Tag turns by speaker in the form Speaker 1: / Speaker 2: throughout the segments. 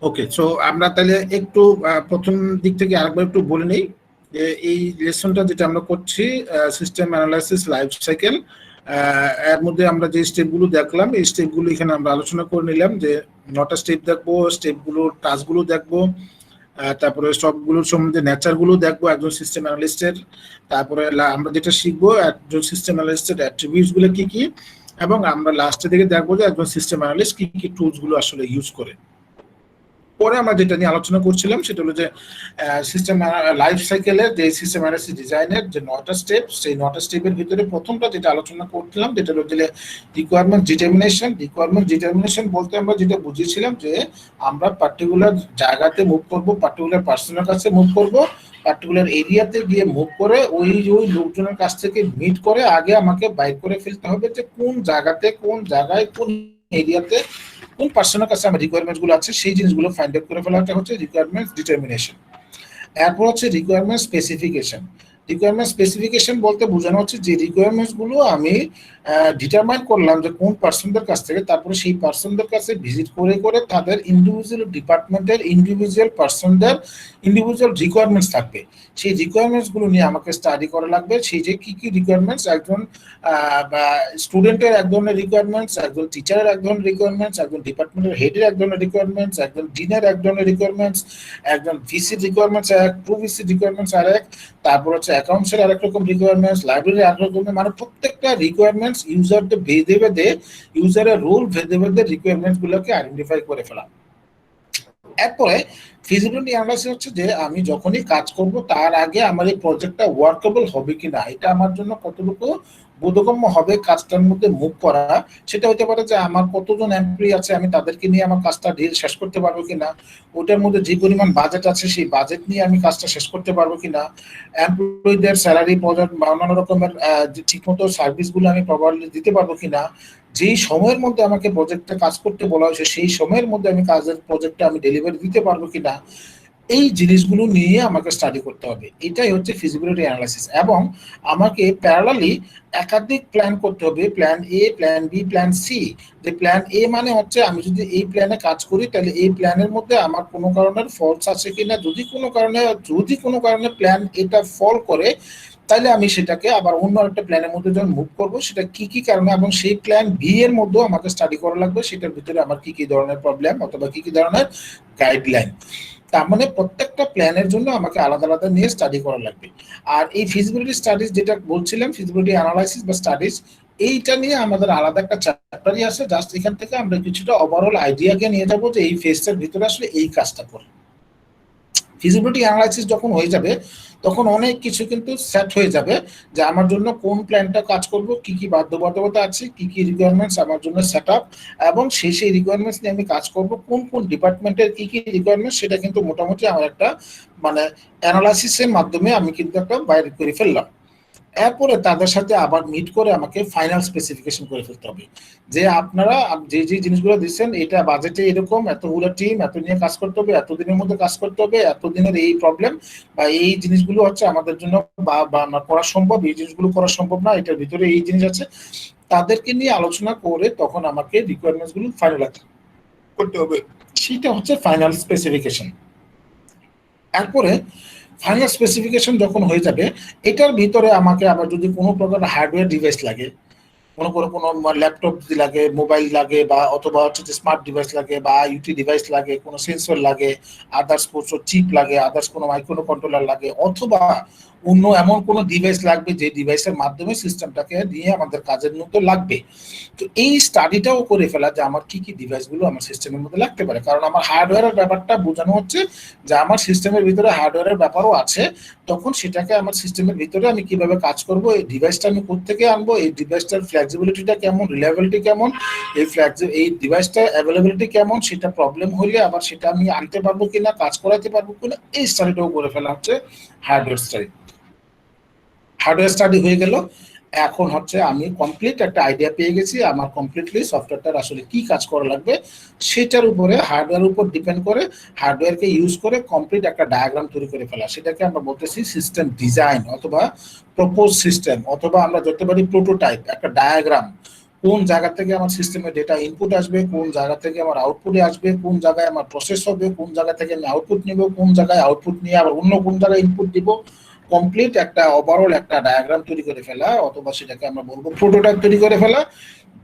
Speaker 1: ওকে, so আমরা তাহলে একটু প্রথম দিক থেকে আরেকবার একটু বলে নেই যে এই লেসনটা যেটা আমরা করছি সিস্টেম অ্যানালাইসিস লাইফ সাইকেল, এর মধ্যে আমরা যে স্টেপগুলো দেখলাম এই স্টেপগুলো এখানে আমরা আলোচনা করে নিলাম যে 9টা স্টেপ দেখবো, স্টেপগুলোর টাস্কগুলো দেখবো, তারপরে সবগুলোর সম্বন্ধে নেচারগুলো দেখবো একজন সিস্টেম অ্যানালিস্টের, তারপরে আমরা যেটা শিখবো একজন সিস্টেম অ্যানালিস্টের অ্যাট্রিবিউটস গুলো কি কি, এবং আমরা লাস্টের দিকে দেখবো যে একজন সিস্টেম অ্যানালিস্ট কি কি টুলস গুলো আসলে ইউজ করে। পরে আমরা যেটা নিয়ে আলোচনা করছিলাম সেটা হলো যে সিস্টেম লাইফ সাইকেলের যে সিস্টেম অ্যানালিসিস ডিজাইনের যে 9টা স্টেপ, সেই 9টা স্টেপের ভিতরে প্রথমটা যেটা আলোচনা করছিলাম যেটা হলো যে রিকোয়ারমেন্ট ডিটারমিনেশন। রিকোয়ারমেন্ট ডিটারমিনেশন বলতে আমরা যেটা বুঝিয়েছিলাম যে আমরা পার্টিকুলার জায়গাতে মুভ করব, পার্টিকুলার পার্সনের কাছে মুভ করব, পার্টিকুলার এরিয়াতে গিয়ে মুভ করে ওই লোকজনের কাছ থেকে মিট করে আগে আমাকে বাইর করে ফেলতে হবে যে কোন জায়গাতে, কোন জায়গায়, কোন এরিয়াতে কোন পার্সনের কাছে আমার রিকোয়ারমেন্টস গুলো আছে সেই জিনিসগুলো ফাইন্ড আউট করে ফেলাটা হচ্ছে রিকোয়ারমেন্ট ডিটারমিনেশন। এরপর হচ্ছে রিকোয়ারমেন্ট স্পেসিফিকেশন। রিকোয়ারমেন্ট স্পেসিফিকেশন বলতে বোঝানো হচ্ছে যে রিকোয়ারমেন্টস গুলো আমি ডিটারমাইন করলাম যে কোন পার্সনদের কাছ থেকে, তারপরে সেই পার্সনদের কাছে ভিজিট করে করে তাদের ইন্ডিভিজুয়াল ডিপার্টমেন্টের ইন্ডিভিজুয়াল পার্সনদের ইন্ডিভিজুয়াল রিকোয়ারমেন্টস থাকবে, সেই রিকোয়ারমেন্টস গুলো নিয়ে আমাকে স্টাডি করা লাগবে। সেই যে কি কি রিকোয়ারমেন্টস, একজন স্টুডেন্টের এক ধরনের রিকোয়ারমেন্টস, একজন টিচারের এক ধরনের রিকোয়ারমেন্টস, একজন ডিপার্টমেন্টের হেডের এক ধরনের রিকোয়ারমেন্টস, একজন ডিনের এক ধরনের রিকোয়ারমেন্টস, একজন ভিসির রিকোয়ারমেন্টস এক, ট্রু ভিসির রিকোয়ারমেন্টস আর এক, তারপর হচ্ছে অ্যাকাউন্টসের আরেক রকম রিকোয়ারমেন্টস, লাইব্রেরির আরেক রকম, মানে প্রত্যেকটা রিকোয়ারমেন্টস ইউজারদের ভেদে ভেদে, ইউজারের রোল ভেদে ভেদে রিকোয়ারমেন্টস গুলোকে আইডেন্টিফাই করে ফেলা। এরপরে ফিজিবিলিটি অ্যানালাইসিস হচ্ছে যে আমি যখনই কাজ করব তার আগে আমার এই প্রজেক্টটা ওয়ার্কেবল হবে কিনা, এটা আমার জন্য কতটুকু বোধগম্য হবে কাজটার মধ্যে মুভ করা। সেটা হতে পারে যে আমার কতজন এমপ্লয়ি আছে আমি তাদেরকে নিয়ে আমার কাজটা ডিল শেষ করতে পারবো কিনা, ওটার মধ্যে যে পরিমাণ বাজেট আছে সেই বাজেট নিয়ে আমি কাজটা শেষ করতে পারবো কিনা, এমপ্লয়ীদের স্যালারি প্রজেক্ট বা অন্যান্য রকমের ঠিকমতো সার্ভিসগুলো আমি প্রপারলি দিতে পারবো কিনা, যেই সময়ের মধ্যে আমাকে প্রজেক্টে কাজ করতে বলা হয়েছে সেই সময়ের মধ্যে আমি কাজের প্রজেক্টটা আমি ডেলিভারি দিতে পারবো কিনা, এই জিনিসগুলো নিয়ে আমাকে স্টাডি করতে হবে। এটাই হচ্ছে ফিজিবিলিটি অ্যানালাইসিস। এবং আমাকে প্যারালালি একাধিক প্ল্যান করতে হবে, plan A, plan B, plan C. যে প্ল্যান এ মানে হচ্ছে আমি যদি এই প্ল্যানে কাজ করি তাহলে এই প্ল্যানের মধ্যে আমার কোনো কারণের ফলস আছে কিনা, যদি কোনো কারণে প্ল্যান এটা ফল করে তাহলে আমি সেটাকে আবার অন্য একটা প্ল্যানের মধ্যে যখন মুভ করবো সেটা কি কি কারণে, এবং সেই প্ল্যান বি এর মধ্যেও আমাকে স্টাডি করা লাগবে সেটার ভিতরে আমার কি কি ধরনের প্রবলেম অথবা কি কি ধরনের গাইডলাইন। তার মানে প্রত্যেকটা প্ল্যানের জন্য আমাকে আলাদা আলাদা নিয়ে স্টাডি করা লাগবে। আর এই ফিজিবিলিটি স্টাডিজ যেটা বলছিলাম, ফিজিবিলিটি অ্যানালাইসিস বা স্টাডিজ, এইটা নিয়ে আমাদের আলাদা একটা চ্যাপ্টারই আছে। জাস্ট এখান থেকে আমরা কিছুটা ওভারঅল আইডিয়াকে নিয়ে যাবো যে এই ফেজটার ভিতরে আসলে এই কাজটা করে। ফিজিবিলিটি অ্যানালাইসিস যখন হয়ে যাবে তখন অনেক কিছু কিন্তু সেট হয়ে যাবে যে আমার জন্য কোন প্ল্যানটা কাজ করব, কি কি বাধ্যবাধকতা আছে, কি কি রিকোয়ারমেন্টস আমার জন্য সেট আপ, এবং সেই রিকোয়ারমেন্টস নিয়ে আমি কাজ করব, কোন কোন ডিপার্টমেন্টের কি কি রিকোয়ারমেন্টস সেটা কিন্তু মোটামুটি আমার একটা মানে অ্যানালাইসিসের মাধ্যমে আমি কিন্তু একটা বাইরে করে ফেললাম। এরপরে তাদের সাথে আবার মিট করে আমাকে ফাইনাল স্পেসিফিকেশন করে ফেলতে হবে যে আপনারা যে যে জিনিসগুলো দিচ্ছেন এটা বাজেটে এরকম, এতগুলো টিম এত নিয়ে কাজ করতে হবে, এতদিনের মধ্যে কাজ করতে হবে, এতদিনের এই প্রবলেম বা এই জিনিসগুলো হচ্ছে আমাদের জন্য বা করা সম্ভব, এই জিনিসগুলো করা সম্ভব না, এটার ভিতরে এই জিনিস আছে, তাদেরকে নিয়ে আলোচনা করে তখন আমাকে রিকোয়ারমেন্টস গুলো ফাইনাল করতে হবে। সেটা হচ্ছে ফাইনাল স্পেসিফিকেশন। এরপরে ফাইনাল স্পেসিফিকেশন যখন হয়ে যাবে এটার ভিতরে আমাকে আবার যদি কোনো প্রকার হার্ডওয়্যার ডিভাইস লাগে, মনে করো কোনো ল্যাপটপ লাগে, মোবাইল লাগে, বা অথবা হচ্ছে যে স্মার্ট ডিভাইস লাগে বা আইওটি ডিভাইস লাগে, কোনো সেন্সর লাগে, আদার্স কোনো চিপ লাগে, আদার্স কোনো মাইক্রো কন্ট্রোলার লাগে, অথবা অন্য এমন কোনো ডিভাইস লাগবে যে ডিভাইসের মাধ্যমে সিস্টেমটাকে দিয়ে আমাদের কাজের মতো লাগবে। তো এই স্টাডিটাও করে ফেলা যে আমার কি কি ডিভাইসগুলো আমার সিস্টেমের মধ্যে লাগতে পারে, কারণ আমার হার্ডওয়্যারের ব্যাপারটা বোঝানো হচ্ছে যে আমার সিস্টেমের ভিতরে হার্ডওয়্যারের ব্যাপারও আছে, তখন সেটাকে আমার সিস্টেমের ভিতরে আমি কিভাবে কাজ করব, এই ডিভাইসটা আমি কোত্থেকে আনবো, এই ডিভাইসটার ফ্লেক্সিবিলিটিটা কেমন, রিলায়েবিলিটি কেমন, এই ডিভাইসটা অ্যাভেলেবিলিটি কেমন, সেটা প্রবলেম হলে আবার সেটা আমি আনতে পারবো কিনা, কাজ করাতে পারবো কিনা, এই স্টাডিটাও করে ফেলা হচ্ছে হার্ডওয়্যার স্টাডি। হার্ডওয়্যার স্টাডি হয়ে গেল, এখন হচ্ছে আমি কমপ্লিট একটা আইডিয়া পেয়ে গেছি আমার কমপ্লিটলি সফটওয়্যারটার আসলে কি কাজ করা লাগবে, সেটার উপরে হার্ডওয়্যার উপর ডিপেন্ড করে হার্ডওয়্যারকে ইউজ করে কমপ্লিট একটা ডায়াগ্রাম তৈরি করে ফেলা, সেটাকে আমরা বলতেছি সিস্টেম ডিজাইন অথবা প্রপোজ সিস্টেম, অথবা আমরা ধরতে পারি প্রোটোটাইপ, একটা ডায়াগ্রাম। কোন জায়গা থেকে আমার সিস্টেমে ডেটা ইনপুট আসবে, কোন জায়গা থেকে আমার আউটপুটে আসবে, কোন জায়গায় আমার প্রসেস হবে, কোন জায়গা থেকে আমি আউটপুট নিব, কোন জায়গায় আউটপুট নিয়ে আবার অন্য কোন জায়গায় ইনপুট দিব, কমপ্লিট একটা ওভারঅল একটা ডায়াগ্রাম তৈরি করে ফেলা, অথবা সেটাকে আমরা বলবো প্রোটোটাইপ তৈরি করে ফেলা,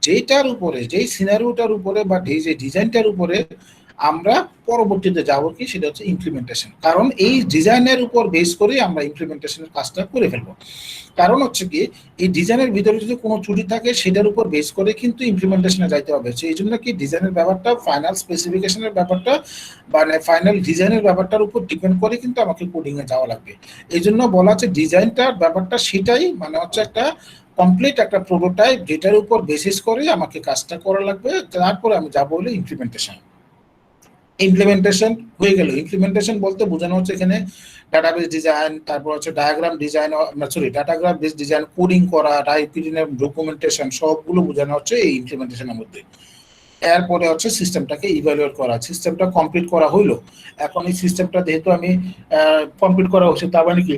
Speaker 1: যেটার উপরে, যেই সিনারিওটার উপরে বা যে ডিজাইনটার উপরে আমরা পরবর্তীতে যাব কি, সেটা হচ্ছে ইমপ্লিমেন্টেশন। কারণ এই ডিজাইনের উপর বেস করে আমরা ইমপ্লিমেন্টেশনের কাজটা করে ফেলবো। কারণ হচ্ছে কি, এই ডিজাইনের ভিতরে যদি কোনো ত্রুটি থাকে সেটার উপর বেস করে কিন্তু ইমপ্লিমেন্টেশনে যাইতে হবে। সেই জন্য কি ডিজাইনের ব্যাপারটা, ফাইনাল স্পেসিফিকেশনের ব্যাপারটা, মানে ফাইনাল ডিজাইনের ব্যাপারটার উপর ডিপেন্ড করে কিন্তু আমাকে কোডিং এ যাওয়া লাগবে। এই জন্য বলা হচ্ছে ডিজাইনটার ব্যাপারটা সেটাই, মানে হচ্ছে একটা কমপ্লিট একটা প্রোটোটাইপ, যেটার উপর বেসিস করে আমাকে কাজটা করা লাগবে। তারপরে আমি যাবো হলো ইমপ্লিমেন্টেশন। ইমপ্লিমেন্টেশন হয়ে গেল। ইমপ্লিমেন্টেশন বলতে বোঝানো হচ্ছে এখানে ডাটাবেস ডিজাইন, তারপর হচ্ছে diagram design, sorry datagram base design, coding করা, টাইপিনের ডকুমেন্টেশন, সবগুলো বোঝানো হচ্ছে এই ইমপ্লিমেন্টেশনের মধ্যে। এরপরে হচ্ছে সিস্টেমটাকে ইভ্যালুয়েট করা। সিস্টেমটা কমপ্লিট করা হইলো, এখন এই সিস্টেমটা যেহেতু আমি কমপ্লিট করা হচ্ছে, তার মানে কি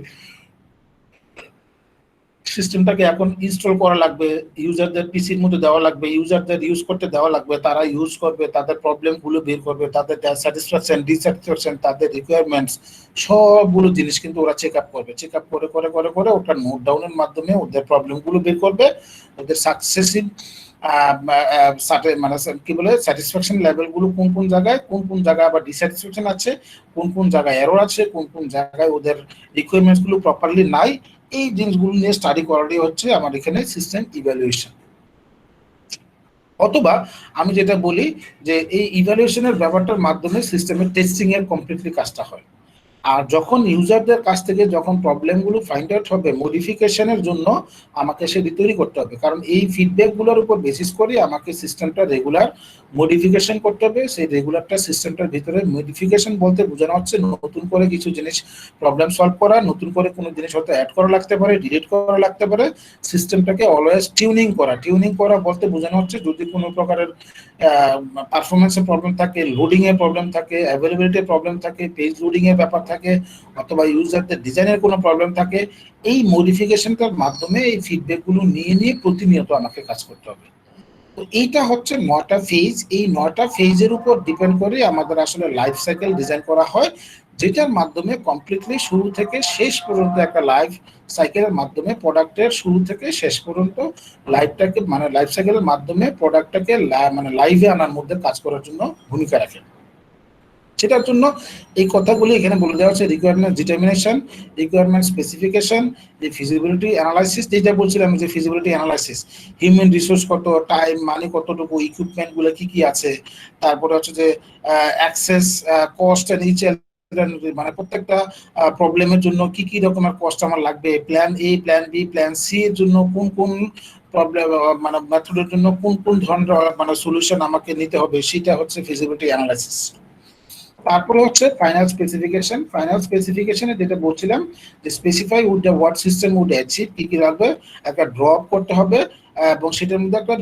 Speaker 1: সিস্টেমটাকে এখন ইনস্টল করা লাগবে, ইউজারদের পিসির মধ্যে দেওয়া লাগবে, ইউজারদের ইউজ করতে দেওয়া লাগবে, তারা ইউজ করবে, তাদের প্রবলেমগুলো বের করবে, তাদের স্যাটিসফ্যাকশন, ডিস্যাটিসফ্যাকশন, তাদের রিকোয়ারমেন্টস, সবগুলো জিনিস কিন্তু ওরা চেক আপ করবে। চেক আপ করে করে করে করে ওটা নোট ডাউনের মাধ্যমে ওদের প্রবলেমগুলো বের করবে, ওদের সাকসেসিভ মানে কি বলে স্যাটিসফ্যাকশন লেভেলগুলো কোন কোন জায়গায়, কোন কোন জায়গায় আবার ডিস্যাটিসফ্যাকশন আছে, কোন কোন জায়গায় এরর আছে, কোন কোন জায়গায় ওদের রিকোয়ারমেন্টসগুলো প্রপারলি নাই, এই জিনিসগুলো নিয়ে স্টাডি করাটাই হচ্ছে আমার এখানে সিস্টেম ইভ্যালুয়েশন। অথবা আমি যেটা বলি যে এই ইভ্যালুয়েশনের ব্যাপারটার মাধ্যমে সিস্টেমের টেস্টিং এর কমপ্লিটলি কাজটা হয়। আর যখন ইউজারদের কাছ থেকে যখন প্রবলেমগুলো ফাইন্ড আউট হবে, মডিফিকেশনের জন্য আমাকে সেটি তৈরি করতে হবে। কারণ এই ফিডব্যাকগুলোর উপর বেসিস করে আমাকে সিস্টেমটা রেগুলার মডিফিকেশন করতে হবে। সেই রেগুলারটা সিস্টেমটার ভিতরে মডিফিকেশন বলতে বোঝানো হচ্ছে নতুন করে কিছু জিনিস প্রবলেম সলভ করা, নতুন করে কোনো জিনিস হয়তো অ্যাড করা লাগতে পারে, ডিলিট করা লাগতে পারে, সিস্টেমটাকে অলওয়েজ টিউনিং করা। টিউনিং করা বলতে বোঝানো হচ্ছে যদি কোনো প্রকারের পারফরমেন্সের প্রবলেম থাকে, লোডিং এর প্রবলেম থাকে, অ্যাভেলেবিলিটির প্রবলেম থাকে, পেজ লোডিং এর ব্যাপার থাকে, অথবা ইউজারদের ডিজাইনের কোনো প্রবলেম থাকে, এই মডিফিকেশনটার মাধ্যমে এই ফিডব্যাকগুলো নিয়ে নিয়ে প্রতিনিয়ত আমাকে কাজ করতে হবে। তো এইটা হচ্ছে 9টা ফেজ। এই 9টা ফেজের উপর ডিপেন্ড করে আমাদের আসলে লাইফ সাইকেল ডিজাইন করা হয়, যেটার মাধ্যমে কমপ্লিটলি শুরু থেকে শেষ পর্যন্ত একটা লাইফ সাইকেলের মাধ্যমে প্রোডাক্টের শুরু থেকে শেষ পর্যন্ত লাইফটাকে, মানে লাইফ সাইকেলের মাধ্যমে প্রোডাক্টটাকে মানে লাইভে আনার মধ্যে কাজ করার জন্য ভূমিকা রাখে। সেটার জন্য এই কথাগুলি এখানে বলে দেওয়া হচ্ছে: রিকোয়ারমেন্ট ডিটারমিনেশন, রিকোয়ারমেন্ট স্পেসিফিকেশন, যে ফিজিবিলিটি অ্যানালাইসিস, যেটা বলছিলাম যে ফিজিবিলিটি অ্যানালাইসিস, হিউম্যান রিসোর্স কত, টাইম মানে কতটুকু, ইকুইপমেন্টগুলো কি কি আছে, তারপরে হচ্ছে যে অ্যাক্সেস, কস্ট এন্ড ইচ, মানে প্রত্যেকটা প্রবলেমের জন্য কি কি রকমের কস্ট আমার লাগবে, plan A, plan B, plan C এর জন্য কোন কোন প্রবলেম, মানে মেথডের জন্য কোন কোন ধরনের মানে সলিউশন আমাকে নিতে হবে, সেটা হচ্ছে ফিজিবিলিটি অ্যানালাইসিস। তারপরে হচ্ছে ফাইনাল স্পেসিফিকেশন। ফাইনাল স্পেসিফিকেশনে যেটা বলছিলাম যে specify would the what system would achieve, কি কি লাগবে, একটা ড্রপ করতে হবে, এবং সেটার মধ্যে একটা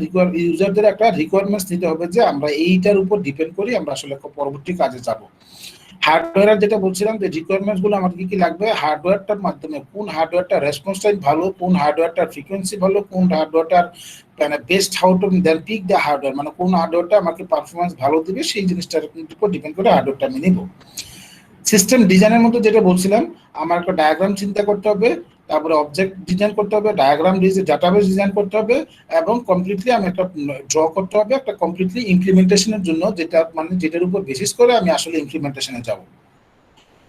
Speaker 1: ইউজারদের একটা রিকোয়ারমেন্টস দিতে হবে যে আমরা এইটার উপর ডিপেন্ড করি আমরা আসলে পরবর্তী কাজে যাব। হার্ডওয়্যার যেটা বলছিলাম যে রিকোয়ারমেন্টস গুলো আমাদের কি কি লাগবে, হার্ডওয়্যারটার মাধ্যমে কোন হার্ডওয়্যারটা রেসপন্স টাইম ভালো, কোন হার্ডওয়্যারটার ফ্রিকোয়েন্সি ভালো, কোন হার্ডওয়্যারটার মানে best how to then pick the hardware, মানে কোন হার্ডওয়্যারটা আমাকে পারফরমেন্স ভালো দিবে, সেই জিনিসটার উপর ডিপেন্ড করে হার্ডওয়্যারটা আমি নিব। সিস্টেম ডিজাইনের মধ্যে যেটা বলছিলাম, আমার একটা ডায়াগ্রাম চিন্তা করতে হবে, তারপরে অবজেক্ট ডিজাইন করতে হবে, ডায়াগ্রাম ডাটাবেস ডিজাইন করতে হবে, এবং কমপ্লিটলি আমি একটা ড্র করতে হবে একটা কমপ্লিটলি ইমপ্লিমেন্টেশনের জন্য, যেটা মানে যেটার উপর বেসিস করে আমি আসলে ইমপ্লিমেন্টেশনে যাব।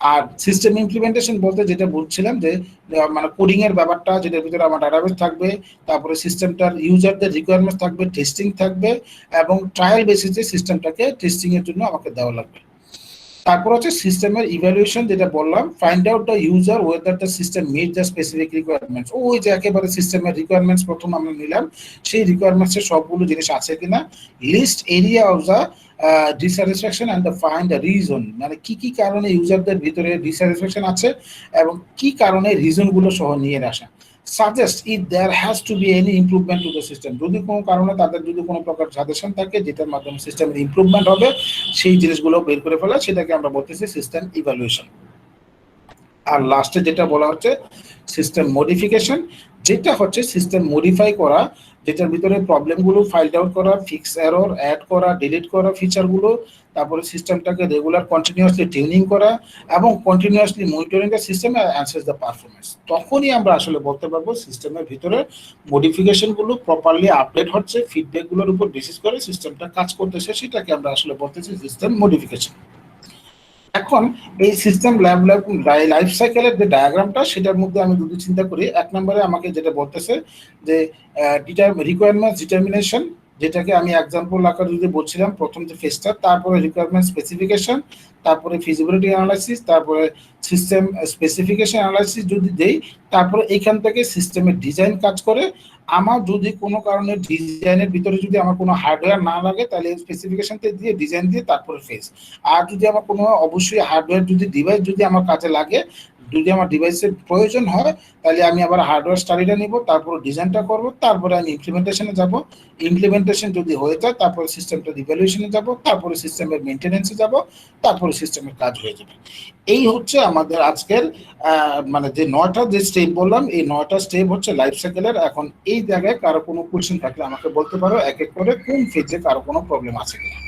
Speaker 1: আর সিস্টেম ইমপ্লিমেন্টেশন বলতে যেটা বলছিলাম যে মানে কোডিং এর ব্যাপারটা, যেটার ভিতরে আমার ডাটাবেস থাকবে, তারপরে সিস্টেমটার ইউজারদের রিকোয়ারমেন্ট থাকবে, টেস্টিং থাকবে, এবং ট্রায়াল বেসিসে সিস্টেমটাকে টেস্টিং এর জন্য আমাকে দেওয়া লাগবে। তারপর হচ্ছে সিস্টেমের ইভ্যালুয়েশন, যেটা বললাম, find out the user whether the system meet the specific requirements. ওই যে একেবারে সিস্টেমের রিকোয়ারমেন্টস প্রথম আমরা নিলাম, সেই রিকোয়ারমেন্টসের সবগুলো জিনিস আছে কিনা। List area of the dissatisfaction and the find the reason, মানে কি কি কারণে ইউজারদের ভিতরে ডিস্যাটিসফ্যাকশন আছে এবং কি কারণে রিজনগুলো সহ নিয়ে আসা। Suggest if there has to be any improvement to the system, যদি কোনো কারণে তাদের যদি কোনো প্রকার সাজেশন থাকে যেটার মাধ্যমে সিস্টেমের ইমপ্রুভমেন্ট হবে, সেই জিনিসগুলো বের করে ফেলা, সেটাকে আমরা বলতেছি সিস্টেম ইভ্যালুয়েশন। আর লাস্টে যেটা বলা হচ্ছে সিস্টেম মডিফিকেশন, যেটা হচ্ছে সিস্টেম মডিফাই করা, যেটার ভিতরে প্রবলেমগুলো ফাইন্ড আউট করা, ফিক্স এরর, অ্যাড করা, ডিলিট করা ফিচারগুলো, তারপরে সিস্টেমটাকে রেগুলার কন্টিনিউয়াসলি টিউনিং করা এবং continuously monitoring the system answers the performance. তখনই আমরা আসলে বলতে পারবো সিস্টেমের ভিতরে মডিফিকেশনগুলো প্রপারলি আপডেট হচ্ছে, ফিডব্যাকগুলোর উপর বেসিস করে সিস্টেমটা কাজ করতেছে, সেটাকে আমরা আসলে বলতেছি সিস্টেম মডিফিকেশন। এখন এই সিস্টেম লাইফ সাইকেলের যে ডায়াগ্রামটা, সেটার মধ্যে আমি যদি চিন্তা করি, এক নম্বরে আমাকে যেটা বলতেছে যে রিকোয়ারমেন্ট ডিটারমিনেশন, যেটাকে আমি এক্সাম্পল আকারে যদি বলছিলাম, প্রথম যে ফেজটা, তারপরে রিকোয়ারমেন্ট স্পেসিফিকেশন, তারপরে ফিজিবিলিটি অ্যানালাইসিস, তারপরে সিস্টেম স্পেসিফিকেশন অ্যানালাইসিস যদি দেই, তারপরে এইখান থেকে সিস্টেমের ডিজাইন কাজ করে। আমার যদি কোনো কারণে ডিজাইনের ভিতরে যদি আমার কোনো হার্ডওয়্যার না লাগে, তাহলে স্পেসিফিকেশনতে দিয়ে ডিজাইন দিয়ে তারপরে ফেজ। আর যদি আমার কোনো অবশ্যই হার্ডওয়্যার যদি ডিভাইস যদি আমার কাজে লাগে, যদি আমার ডিভাইসের প্রয়োজন হয়, তাহলে আমি আবার হার্ডওয়্যার স্টাডিটা নিব, তারপর ডিজাইনটা করব, তারপরে আমি ইমপ্লিমেন্টেশনে যাব। ইমপ্লিমেন্টেশন যদি হয়ে যায়, তারপরে সিস্টেমটা ইভ্যালুয়েশনে যাব, তারপরে সিস্টেমের মেনটেনেন্সে যাব, তারপরে সিস্টেমের কাজ হয়ে যাবে। এই হচ্ছে আমাদের আজকের মানে যে 9টা যে স্টেপ বললাম, এই 9টা স্টেপ হচ্ছে লাইফ সাইকেলের। এখন এই জায়গায় কারো কোনো কোয়েশ্চেন থাকলে আমাকে বলতে পারো এক এক করে, কোন ফেজে কারো কোনো প্রবলেম আছে কিনা।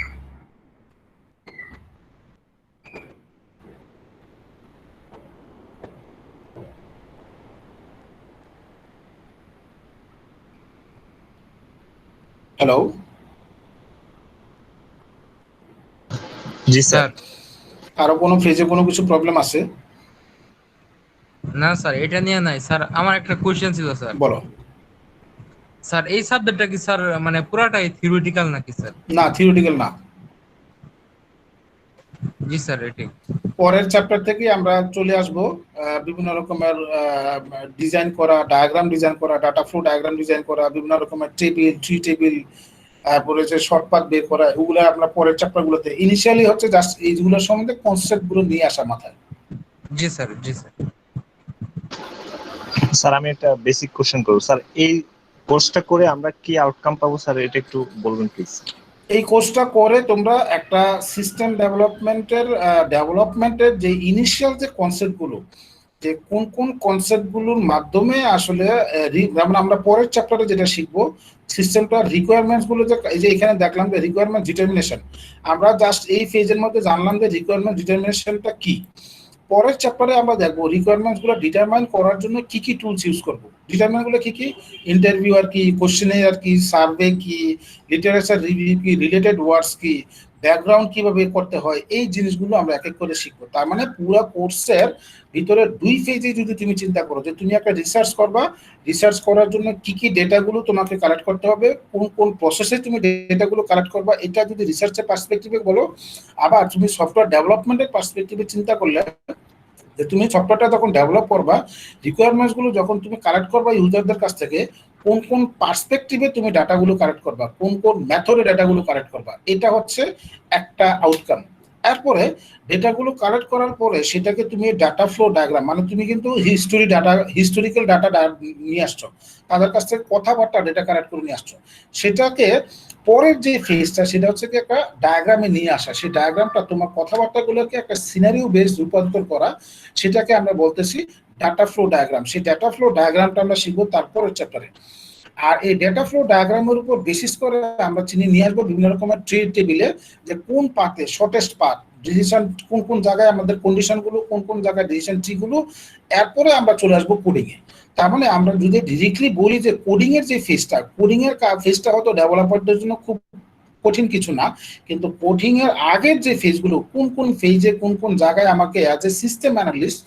Speaker 1: হ্যালো,
Speaker 2: জি স্যার।
Speaker 1: কারো কোনো ফেজে কোনো কিছু প্রবলেম আছে?
Speaker 3: না স্যার, এটা নিয়ে নাই স্যার। আমার একটা কোশ্চেন ছিল স্যার।
Speaker 1: বলো।
Speaker 3: স্যার এই সাবজেক্টটা কি স্যার মানে পুরাটাই থিওরিটিক্যাল নাকি স্যার?
Speaker 1: না, থিওরিটিক্যাল না।
Speaker 3: জি স্যার, এটাই।
Speaker 1: পরের চ্যাপ্টার থেকে আমরা চলে আসব বিভিন্ন রকমের ডিজাইন করা, ডায়াগ্রাম ডিজাইন করা, ডাটা ফ্লো ডায়াগ্রাম ডিজাইন করা, বিভিন্ন রকমের টেবিল, ট্রি টেবিল, তারপরে যে শর্টকাট বের করা, এগুলো আমরা পরের চ্যাপ্টারগুলোতে। ইনিশিয়ালি হচ্ছে জাস্ট এইগুলোর সম্বন্ধে কনসেপ্টগুলো নিয়ে আসা মাথায়।
Speaker 3: জি স্যার, জি স্যার।
Speaker 2: স্যার আমি একটা বেসিক কোশ্চেন করব স্যার, এই কোর্সটা করে আমরা কি আউটকাম পাবো স্যার, এটা একটু বলবেন প্লিজ।
Speaker 1: এই কোর্সটা করে তোমরা একটা সিস্টেম ডেভেলপমেন্টের যে ইনিশিয়াল যে কনসেপ্টগুলো, যে কোন কোন কনসেপ্টগুলোর মাধ্যমে আসলে যেমন আমরা পরের চ্যাপ্টারে যেটা শিখবো, সিস্টেমটার রিকোয়ারমেন্টস গুলো, যে এখানে দেখলাম যে রিকোয়ারমেন্ট ডিটারমিনেশন, আমরা জাস্ট এই ফেজের মধ্যে জানলাম যে রিকোয়ারমেন্ট ডিটারমিনেশনটা কি। পরের চ্যাপ্টারে আমরা দেখবো রিকোয়ারমেন্টস গুলো ডিটারমাইন করার জন্য কি কি টুলস ইউজ করব। ডিটারমাইন গুলো কি কি, ইন্টারভিউ আর কি, কোশ্চেনের আর কি, সার্ভে কি, লিটারেচার রিভিউ কি, রিলেটেড ওয়ার্ডস কি, ব্যাকগ্রাউন্ড কিভাবে করতে হয়, এই জিনিসগুলো আমরা এক এক করে শিখবো। তার মানে পুরো কোর্সের ভিতরে 2 ফেজে যদি তুমি চিন্তা করো যে তুমি একটা রিসার্চ করবা, রিসার্চ করার জন্য কি কি ডেটাগুলো তোমাকে কালেক্ট করতে হবে, কোন কোন প্রসেসে তুমি ডেটাগুলো কালেক্ট করবা, এটা যদি রিসার্চের পার্সপেক্টিভে বলো। আবার তুমি সফটওয়্যার ডেভেলপমেন্টের পার্সপেক্টিভে চিন্তা করলে, যে তুমি সফটওয়্যারটা যখন ডেভেলপ করবা, রিকোয়ারমেন্টস গুলো যখন তুমি কালেক্ট করবা ইউজারদের কাছ থেকে, কোন কোন পার্সপেক্টিভে তুমি ডাটাগুলো কালেক্ট করবা, কোন কোন মেথডে ডাটাগুলো কালেক্ট করবা, এটা হচ্ছে একটা আউটকাম। এরপরে ডেটাগুলো কালেক্ট করার পরে সেটাকে তুমি ডাটা ফ্লো ডায়াগ্রাম, মানে তুমি কিন্তু হিস্টোরিক্যাল ডাটা নিয়ে আসছো, তাদের কাছ থেকে কথাবার্তা ডেটা কালেক্ট করে নিয়ে আসছো, সেটাকে পরের যে ফেজটা সেটা হচ্ছে কি একটা ডায়াগ্রামে নিয়ে আসা। সেই ডায়াগ্রামটা তোমার কথাবার্তাগুলোকে একটা সিনারিও বেস রূপান্তর করা, সেটাকে আমরা বলতেছি ডাটা ফ্লো ডায়াগ্রাম। সেই ডাটা ফ্লো ডায়াগ্রামটা আমরা শিখবো তারপরের চ্যাপ্টারে। আর এই ডেটা ফ্লো ডায়াগ্রামের উপর বেসিস করে আমরা নিয়ে আসবো বিভিন্ন রকমের ট্রি টেবিলে, যে কোন পাথে শর্টেস্ট পাথ, ডিসিশন কোন কোন জায়গায় আমাদের কন্ডিশনগুলো, কোন কোন জায়গায় ডিসিশন ট্রিগুলো। এরপরে আমরা চলে আসবো কোডিংয়ে। তার মানে আমরা যদি ডিরেক্টলি বলি যে কোডিং এর যে ফেজটা হয়তো ডেভেলপারদের জন্য খুব কঠিন কিছু না, কিন্তু কোডিং এর আগের যে ফেজগুলো, কোন কোন ফেজে কোন কোন জায়গায় আমাকে অ্যাজ এ সিস্টেম অ্যানালিস্ট,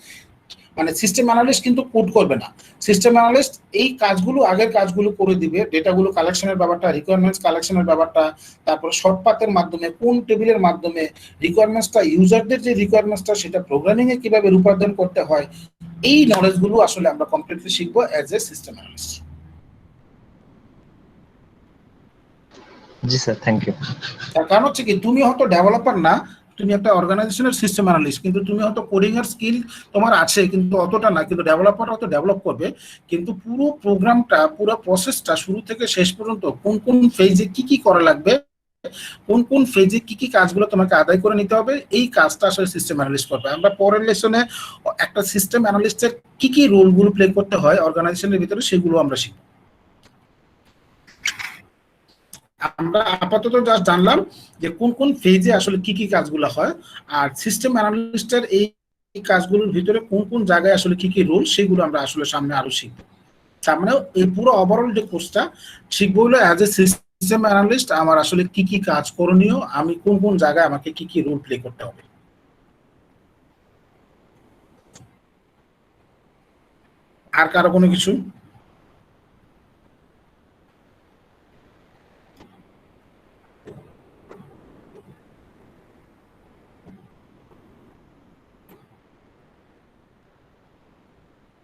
Speaker 1: মানে সিস্টেম অ্যানালিস্ট কিন্তু কোড করবে না, সিস্টেম অ্যানালিস্ট এই কাজগুলো আগের কাজগুলো করে দিবে। ডেটাগুলো কালেকশনের ব্যাপারটা, রিকোয়ারমেন্টস কালেকশনের ব্যাপারটা, তারপরে শর্টপাথের মাধ্যমে, কোন টেবিলের মাধ্যমে রিকোয়ারমেন্টসটা, ইউজারদের যে রিকোয়ারমেন্টসটা সেটা প্রোগ্রামিং এ কিভাবে রূপান্তর করতে হয়, এই নলেজগুলো আসলে আমরা কমপ্লিটলি শিখবো অ্যাজ এ সিস্টেম অ্যানালিস্ট।
Speaker 2: জি স্যার, থ্যাংক ইউ।
Speaker 1: তার কারণ হচ্ছে কি, তুমি হয়তো ডেভেলপার না, তুমি একটা অর্গানাইজেশনের সিস্টেম অ্যানালিস্ট, কিন্তু তুমি হয়তো কোডিং এর স্কিল তোমার আছে কিন্তু অতটা না, কিন্তু ডেভেলপার হয়তো ডেভেলপ করবে, কিন্তু পুরো প্রোগ্রামটা, পুরো প্রসেসটা শুরু থেকে শেষ পর্যন্ত কোন কোন ফেজে কি কি করা লাগবে, কোন কোন ফেজে কি কি কাজগুলো তোমাকে আদায় করে নিতে হবে, এই কাজটা আসলে সিস্টেম অ্যানালিস্ট করবে। আমরা পরের লেসনে একটা সিস্টেম অ্যানালিস্টের কি কি রোলগুলো প্লে করতে হয় অর্গানাইজেশনের ভিতরে, সেগুলো আমরা শিখব। আমরা আপাতত জাস্ট জানলাম যে কোন কোন ফেজে আসলে কি কি কাজগুলো হয়, আর সিস্টেম অ্যানালিস্টের এই কাজগুলোর ভিতরে কোন কোন জায়গায় আসলে কি কি রোল, সেগুলো আমরা আসলে সামনে আরো শিখবো। তার মানে এই পুরো ওভারঅল যে কোর্সটা শিখবো হলো অ্যাজ এ সিস্টেম অ্যানালিস্ট আমার আসলে কি কি কাজ করণীয়, আমি কোন কোন জায়গায় আমাকে কি কি রোল প্লে করতে হবে। আর কারো কোনো কিছু?